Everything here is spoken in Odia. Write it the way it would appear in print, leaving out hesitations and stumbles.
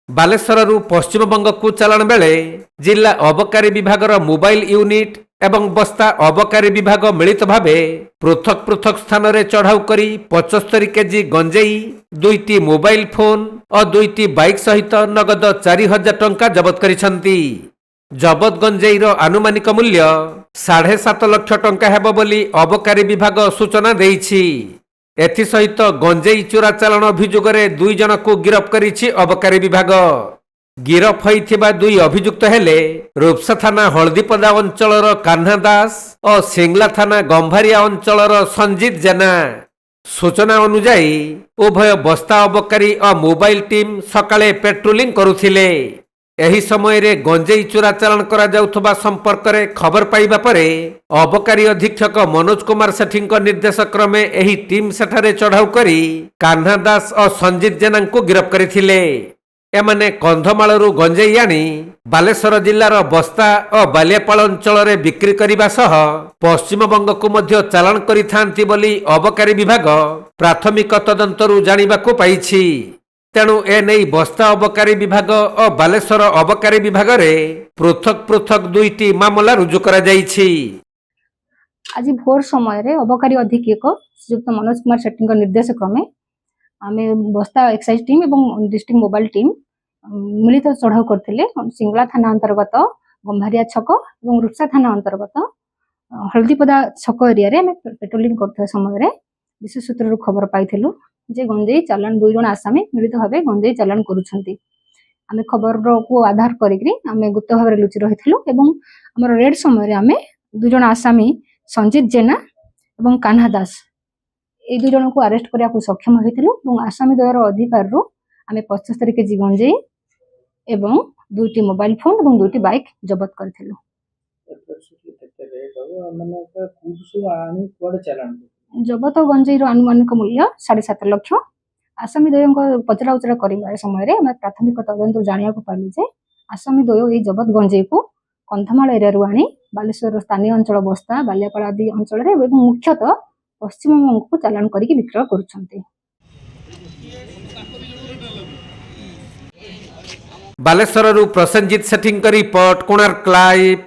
ବାଲେଶ୍ୱରରୁ ପଶ୍ଚିମବଙ୍ଗକୁ ଚାଲାଣ ବେଳେ ଜିଲ୍ଲା ଅବକାରୀ ବିଭାଗର ମୋବାଇଲ ୟୁନିଟ୍ ଏବଂ ବସ୍ତା ଅବକାରୀ ବିଭାଗ ମିଳିତ ଭାବେ ପୃଥକ ପୃଥକ ସ୍ଥାନରେ ଚଢ଼ାଉ କରି 75 କେଜି ଗଞ୍ଜେଇ, 2ଟି ମୋବାଇଲ ଫୋନ ଓ 2ଟି ବାଇକ୍ ସହିତ ନଗଦ 4,000 ଟଙ୍କା ଜବତ କରିଛନ୍ତି। ଜବତ ଗଞ୍ଜେଇର ଆନୁମାନିକ ମୂଲ୍ୟ 7.5 ଲକ୍ଷ ଟଙ୍କା ହେବ ବୋଲି ଅବକାରୀ ବିଭାଗ ସୂଚନା ଦେଇଛି। ଏଥିସହିତ ଗଞ୍ଜେଇ ଚୋରା ଚାଲାଣ ଅଭିଯୋଗରେ 2 ଜଣଙ୍କୁ ଗିରଫ କରିଛି ଅବକାରୀ ବିଭାଗ। ଗିରଫ ହୋଇଥିବା 2 ଅଭିଯୁକ୍ତ ହେଲେ ରୁପ୍ସା ଥାନା ହଳଦୀପଦା ଅଞ୍ଚଳର କାହ୍ନା ଦାସ ଓ ସିଙ୍ଗଲା ଥାନା ଗମ୍ଭାରିଆ ଅଞ୍ଚଳର ସଞ୍ଜିତ ଜେନା। ସୂଚନା ଅନୁଯାୟୀ ଉଭୟ ବସ୍ତା ଅବକାରୀ ଓ ମୋବାଇଲ ଟିମ୍ ସକାଳେ ପେଟ୍ରୋଲିଂ କରୁଥିଲେ। ଏହି ସମୟରେ ଗଞ୍ଜେଇ ଚୋରା ଚାଲାଣ କରାଯାଉଥିବା ସମ୍ପର୍କରେ ଖବର ପାଇବା ପରେ ଅବକାରୀ ଅଧୀକ୍ଷକ ମନୋଜ କୁମାର ସେଠୀଙ୍କ ନିର୍ଦ୍ଦେଶ କ୍ରମେ ଏହି ଟିମ୍ ସେଠାରେ ଚଢ଼ାଉ କରି କାହ୍ନା ଦାସ ଓ ସଞ୍ଜିତ ଜେନାଙ୍କୁ ଗିରଫ କରିଥିଲେ। ଏମାନେ କନ୍ଧମାଳରୁ ଗଞ୍ଜେଇ ଆଣି ବାଲେଶ୍ୱର ଜିଲ୍ଲାର ବସ୍ତା ଓ ବାଲିଆପାଳ ଅଞ୍ଚଳରେ ବିକ୍ରି କରିବା ସହ ପଶ୍ଚିମବଙ୍ଗକୁ ମଧ୍ୟ ଚାଲାଣ କରିଥାନ୍ତି ବୋଲି ଅବକାରୀ ବିଭାଗ ପ୍ରାଥମିକ ତଦନ୍ତରୁ ଜାଣିବାକୁ ପାଇଛି। ତେଣୁ ଏନେଇ ବସ୍ତା ଅବକାରୀ ବିଭାଗ ଓ ବାଲେଶ୍ୱର ଅବକାରୀ ବିଭାଗରେ ପୃଥକ ପୃଥକ 2ଟି ମାମଲା ରୁଜୁ କରାଯାଇଛି। आज भोर समय अबकारी अधीक्षक श्रीयुक्त मनोज कुमार सेठी निर्देश क्रमे आम बस्ता एक्साइज टीम और डिस्ट्रिक्ट मोबाइल टीम मिलित चढ़ाऊ करते सिंगला थाना अंतर्गत गंभारिया छक और रूपसा थाना अंतर्गत हलदीपदा छक एरिया पेट्रोलिंग करते समय विशेष सूत्र खबर पाइलु जे गंजेई चालान 2 जन आसामी मिलित भाव गंजेई चालान करुछंती। आम खबर को आधार करी गुप्त भाव लुचि रही आम रेड समय आम 2 जन आसामी संजीत जेना और कान्हा दास ये 2 जन को अरेस्ट करने को सक्षम होइथिलु और आसामी द्वयर अधिकार रु आमे 75 केजी गंजेई एवं 2टी मोबाइल फोन और 2टी बाइक जबत करथिलु। जबत गंजेई रो अनुमानिक मूल्य 7.5 लाख। आसामी द्वय पचरा उचरा करने समय प्राथमिक तदंत जानिया को पाइलु जे आसामी द्वय ये जबत गंजेई को कंधमाल एरिया आनी बालेश्वर स्थानीय अंचल बस्ता बालियापाड़ आदि अंचल मुख्यतः पश्चिमबंग को चालान करके विक्रय करुछंती। बालेश्वरରୁ प्रसेनजीत सेठी रिपोर्ट कोणार्क लाइव।